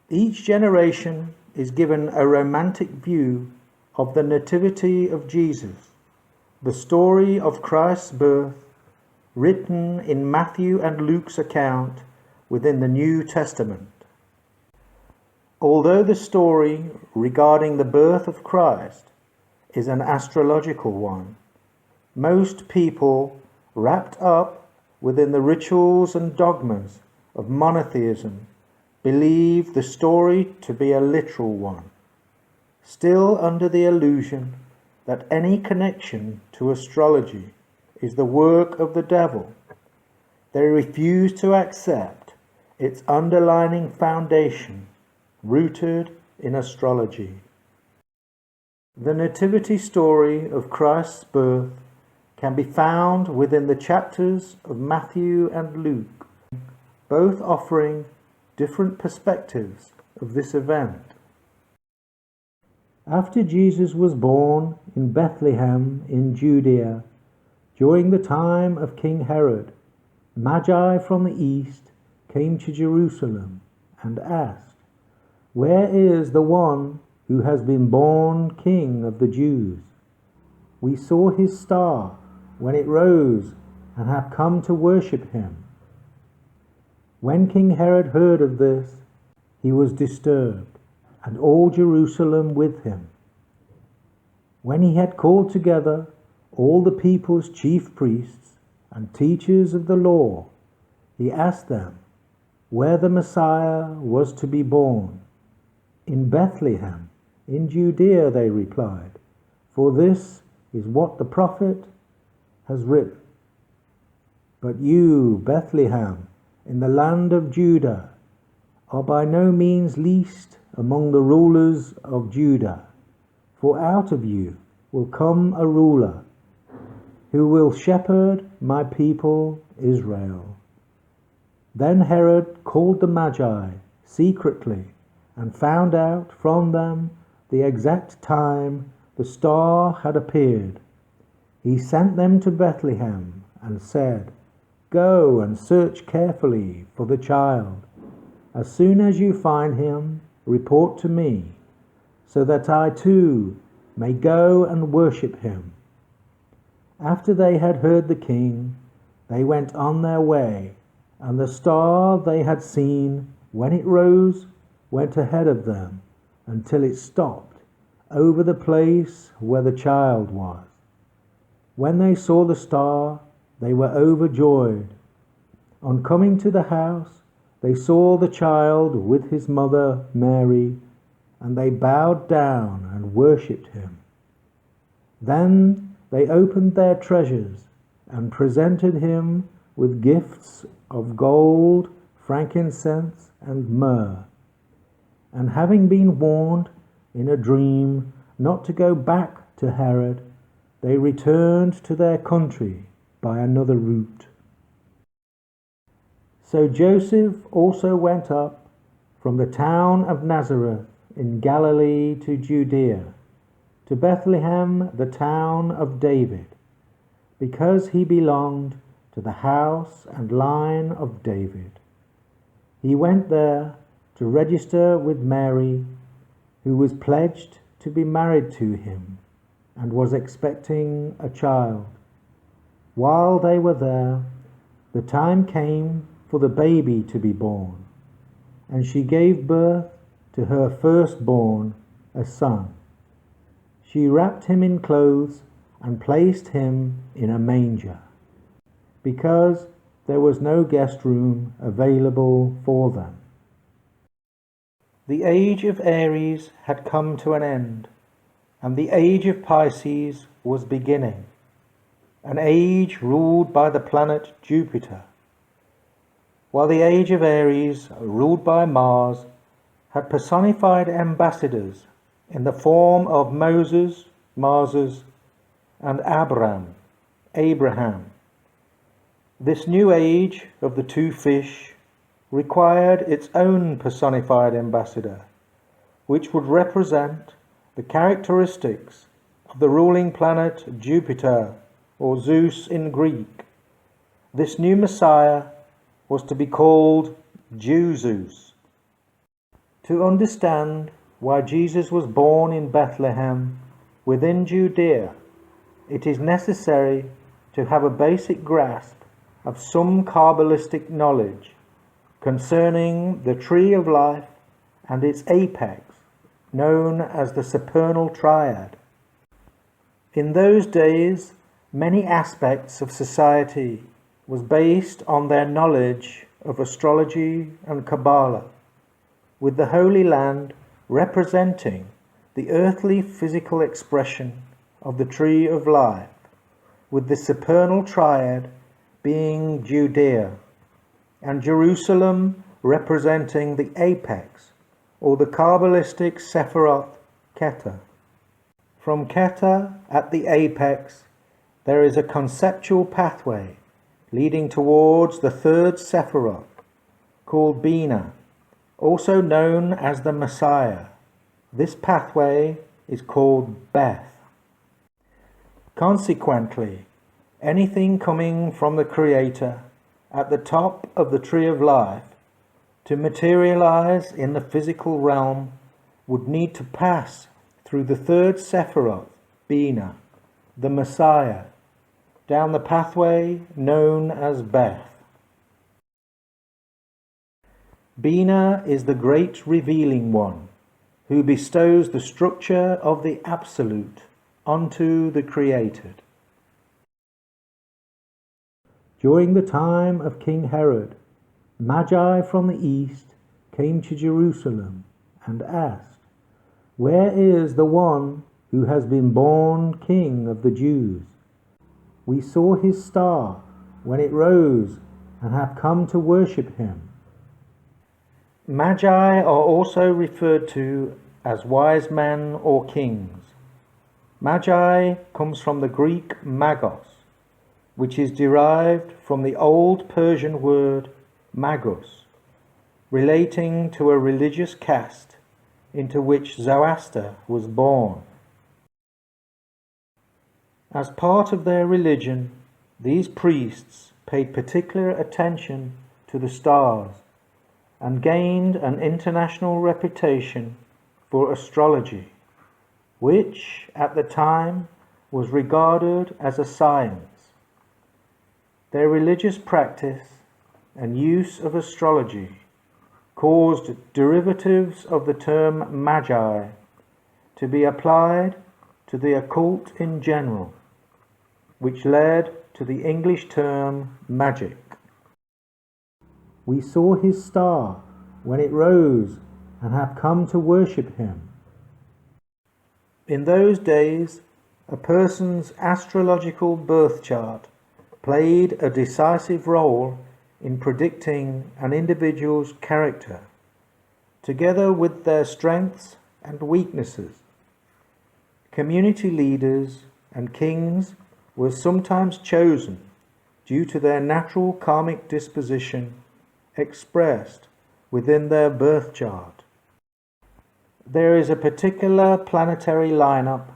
Each generation is given a romantic view of the Nativity of Jesus, the story of Christ's birth, written in Matthew and Luke's account within the New Testament. Although the story regarding the birth of Christ is an astrological one, most people, wrapped up within the rituals and dogmas of monotheism, believe the story to be a literal one, still under the illusion that any connection to astrology is the work of the devil. They refuse to accept its underlying foundation rooted in astrology. The nativity story of Christ's birth can be found within the chapters of Matthew and Luke, both offering different perspectives of this event. After Jesus was born in Bethlehem in Judea, during the time of King Herod, Magi from the east came to Jerusalem and asked, "Where is the one who has been born King of the Jews? We saw his star when it rose and have come to worship him." When King Herod heard of this, he was disturbed, and all Jerusalem with him. When he had called together all the people's chief priests and teachers of the law, he asked them where the Messiah was to be born. "In Bethlehem, in Judea," they replied, "for this is what the prophet has written. But you, Bethlehem, in the land of Judah, are by no means least among the rulers of Judah, for out of you will come a ruler who will shepherd my people Israel." Then Herod called the Magi secretly and found out from them the exact time the star had appeared. He sent them to Bethlehem and said, "Go and search carefully for the child. As soon as you find him, report to me, so that I too may go and worship him." After they had heard the king, they went on their way, and the star they had seen when it rose went ahead of them until it stopped over the place where the child was. When they saw the star, they were overjoyed. On coming to the house, they saw the child with his mother Mary, and they bowed down and worshipped him. Then they opened their treasures and presented him with gifts of gold, frankincense, and myrrh. And having been warned in a dream not to go back to Herod, they returned to their country by another route. So Joseph also went up from the town of Nazareth in Galilee to Judea, to Bethlehem, the town of David, because he belonged to the house and line of David. He went there to register with Mary, who was pledged to be married to him and was expecting a child. While they were there, the time came for the baby to be born, and she gave birth to her firstborn, a son. She wrapped him in clothes and placed him in a manger, because there was no guest room available for them. The age of Aries had come to an end, and the age of Pisces was beginning, an age ruled by the planet Jupiter, while the age of Aries, ruled by Mars, had personified ambassadors in the form of Moses, Mars, and Abraham. This new age of the two fish required its own personified ambassador, which would represent the characteristics of the ruling planet Jupiter, or Zeus in Greek. This new Messiah was to be called Jew-Zeus. To understand why Jesus was born in Bethlehem within Judea, it is necessary to have a basic grasp of some Kabbalistic knowledge concerning the tree of life and its apex, known as the Supernal Triad. In those days, many aspects of society was based on their knowledge of astrology and Kabbalah, with the Holy Land representing the earthly physical expression of the tree of life, with the Supernal Triad being Judea, and Jerusalem representing the apex, or the Kabbalistic Sephiroth Keter. From Keter at the apex, there is a conceptual pathway leading towards the third Sephiroth, called Bina, also known as the Messiah. This pathway is called Beth. Consequently, anything coming from the Creator at the top of the tree of life to materialize in the physical realm would need to pass through the third Sephiroth, Bina, the Messiah, down the pathway known as Beth. Bina is the great revealing one who bestows the structure of the Absolute onto the created. During the time of King Herod, Magi from the east came to Jerusalem and asked, "Where is the one who has been born King of the Jews? We saw his star when it rose and have come to worship him." Magi are also referred to as wise men or kings. Magi comes from the Greek magos, which is derived from the old Persian word magus, relating to a religious caste into which Zoroaster was born. As part of their religion, these priests paid particular attention to the stars and gained an international reputation for astrology, which at the time was regarded as a science. Their religious practice and use of astrology caused derivatives of the term magi to be applied to the occult in general, which led to the English term magic. We saw his star when it rose and have come to worship him. In those days, a person's astrological birth chart played a decisive role in predicting an individual's character, together with their strengths and weaknesses. Community leaders and kings were sometimes chosen due to their natural karmic disposition expressed within their birth chart. There is a particular planetary lineup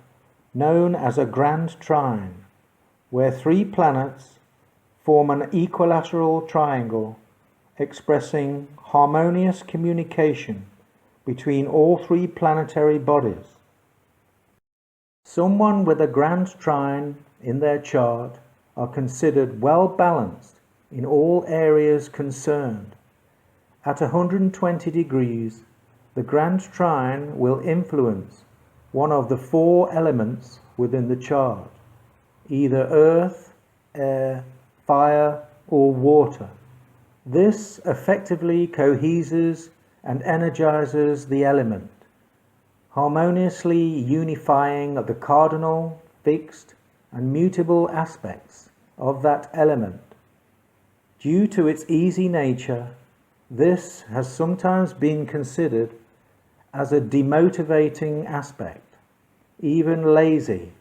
known as a grand trine, where 3 planets form an equilateral triangle expressing harmonious communication between all 3 planetary bodies. Someone with a grand trine in their chart are considered well balanced in all areas concerned. At 120 degrees, the grand trine will influence one of the 4 elements within the chart, either earth, air, fire, or water. This effectively coheses and energizes the element, harmoniously unifying the cardinal, fixed, and mutable aspects of that element. Due to its easy nature, this has sometimes been considered as a demotivating aspect, even lazy,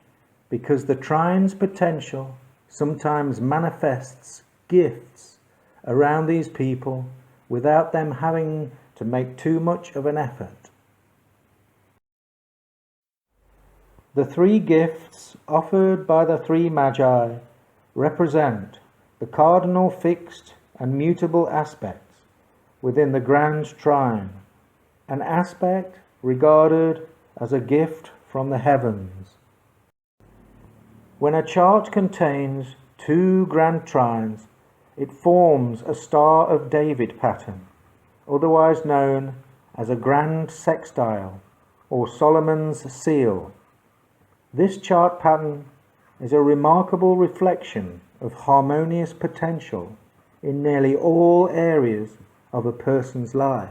because the trine's potential sometimes manifests gifts around these people without them having to make too much of an effort. The 3 gifts offered by the 3 magi represent the cardinal fixed and mutable aspects within the grand trine, an aspect regarded as a gift from the heavens. When a chart contains two grand trines, it forms a Star of David pattern, otherwise known as a grand sextile or Solomon's seal. This chart pattern is a remarkable reflection of harmonious potential in nearly all areas of a person's life.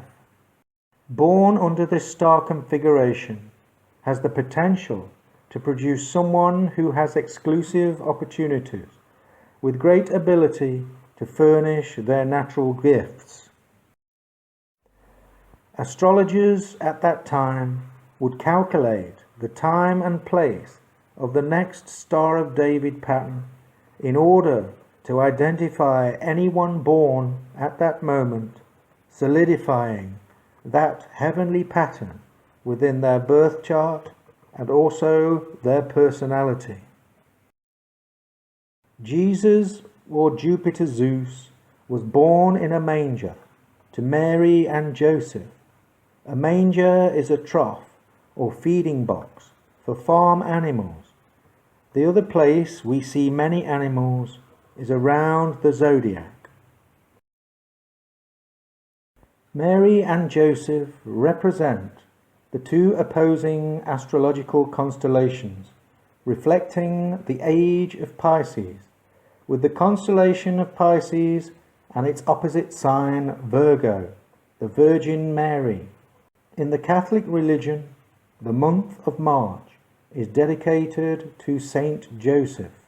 Born under this star configuration has the potential to produce someone who has exclusive opportunities, with great ability to furnish their natural gifts. Astrologers at that time would calculate the time and place of the next Star of David pattern in order to identify anyone born at that moment, solidifying that heavenly pattern within their birth chart and also their personality. Jesus, or Jupiter Zeus, was born in a manger to Mary and Joseph. A manger is a trough or feeding box for farm animals. The other place we see many animals is around the zodiac. Mary and Joseph represent the two opposing astrological constellations, reflecting the age of Pisces, with the constellation of Pisces and its opposite sign Virgo, the Virgin Mary. In the Catholic religion, the month of March is dedicated to Saint Joseph,